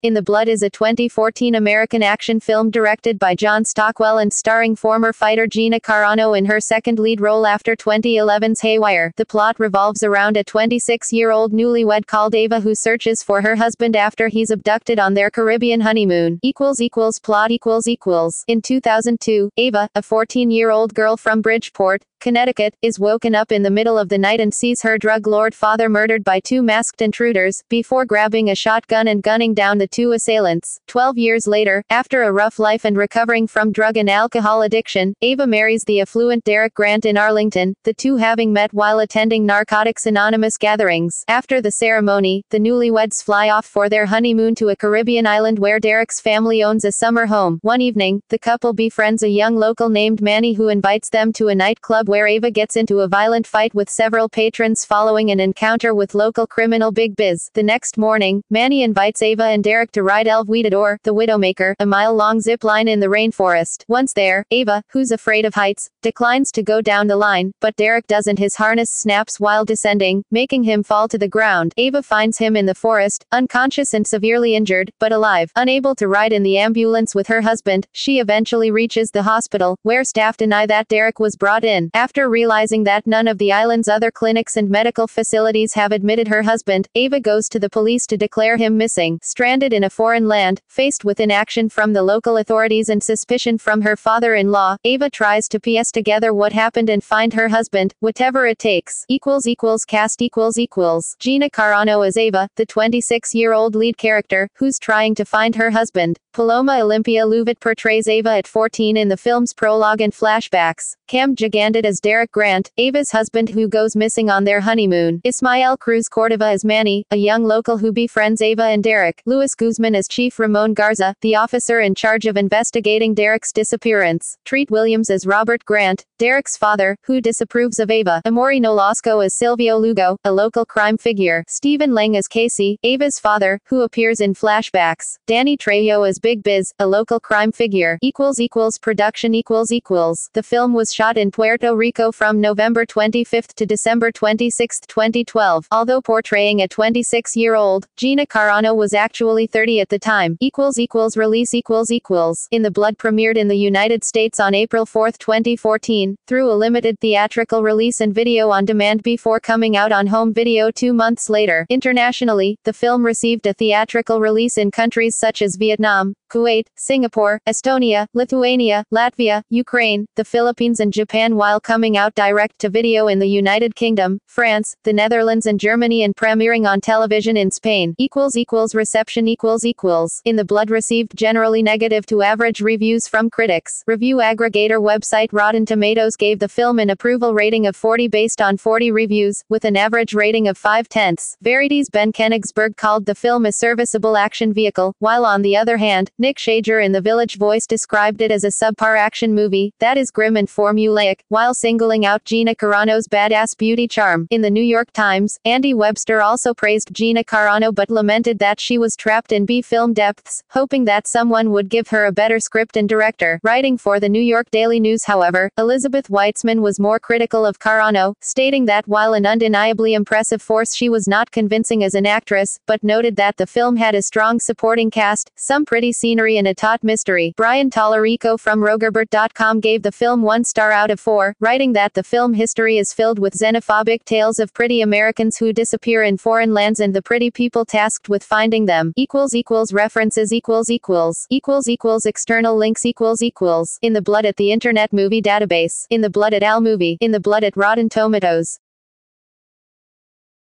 In the Blood is a 2014 American action film directed by John Stockwell and starring former fighter Gina Carano in her second lead role after 2011's Haywire. The plot revolves around a 26-year-old newlywed called Ava who searches for her husband after he's abducted on their Caribbean honeymoon. Plot In 2002, Ava, a 14-year-old girl from Bridgeport, Connecticut, is woken up in the middle of the night and sees her drug lord father murdered by two masked intruders, before grabbing a shotgun and gunning down the two assailants. 12 years later, after a rough life and recovering from drug and alcohol addiction, Ava marries the affluent Derek Grant in Arlington, the two having met while attending Narcotics Anonymous gatherings. After the ceremony, the newlyweds fly off for their honeymoon to a Caribbean island where Derek's family owns a summer home. One evening, the couple befriends a young local named Manny who invites them to a nightclub where Ava gets into a violent fight with several patrons following an encounter with local criminal Big Biz. The next morning, Manny invites Ava and Derek to ride El Vidador, the Widowmaker, a mile-long zip line in the rainforest. Once there, Ava, who's afraid of heights, declines to go down the line, but Derek doesn't. His harness snaps while descending, making him fall to the ground. Ava finds him in the forest, unconscious and severely injured, but alive. Unable to ride in the ambulance with her husband, she eventually reaches the hospital, where staff deny that Derek was brought in. After realizing that none of the island's other clinics and medical facilities have admitted her husband, Ava goes to the police to declare him missing. Stranded in a foreign land, faced with inaction from the local authorities and suspicion from her father-in-law, Ava tries to piece together what happened and find her husband, whatever it takes. Cast Gina Carano as Ava, the 26-year-old lead character, who's trying to find her husband. Paloma Olympia Luvitt portrays Ava at 14 in the film's prologue and flashbacks. Cam Gigandit as Derek Grant, Ava's husband who goes missing on their honeymoon. Ismael Cruz Cordova as Manny, a young local who befriends Ava and Derek. Luis Guzman as Chief Ramon Garza, the officer in charge of investigating Derek's disappearance. Treat Williams as Robert Grant, Derek's father, who disapproves of Ava. Amaury Nolasco as Silvio Lugo, a local crime figure. Stephen Lang as Casey, Ava's father, who appears in flashbacks. Danny Trejo as Big Biz, a local crime figure. Production The film was shot in Puerto Rico from November 25 to December 26, 2012. Although portraying a 26-year-old, Gina Carano was actually 30 at the time. Release In the Blood premiered in the United States on April 4, 2014, through a limited theatrical release and video on demand before coming out on home video 2 months later. Internationally, the film received a theatrical release in countries such as Vietnam, Kuwait, Singapore, Estonia, Lithuania, Latvia, Ukraine, the Philippines and Japan, while coming out direct-to-video in the United Kingdom, France, the Netherlands and Germany, and premiering on television in Spain. Reception In the Blood received generally negative to average reviews from critics. Review aggregator website Rotten Tomatoes gave the film an approval rating of 40 based on 40 reviews, with an average rating of 5/10. Verity's Ben Kenigsberg called the film a serviceable action vehicle, while on the other hand, Nick Shager in The Village Voice described it as a subpar action movie that is grim and formulaic, while singling out Gina Carano's badass beauty charm. In the New York Times, Andy Webster also praised Gina Carano but lamented that she was trapped in B-film depths, hoping that someone would give her a better script and director. Writing for the New York Daily News, however, Elizabeth Weitzman was more critical of Carano, stating that while an undeniably impressive force, she was not convincing as an actress, but noted that the film had a strong supporting cast, some pretty scenery and a taut mystery. Brian Tallarico from Rogerbert.com gave the film 1 star out of 4, writing that the film history is filled with xenophobic tales of pretty Americans who disappear in foreign lands and the pretty people tasked with finding them. References External links In the Blood at the Internet Movie Database. In the Blood at Allmovie. In the Blood at Rotten Tomatoes.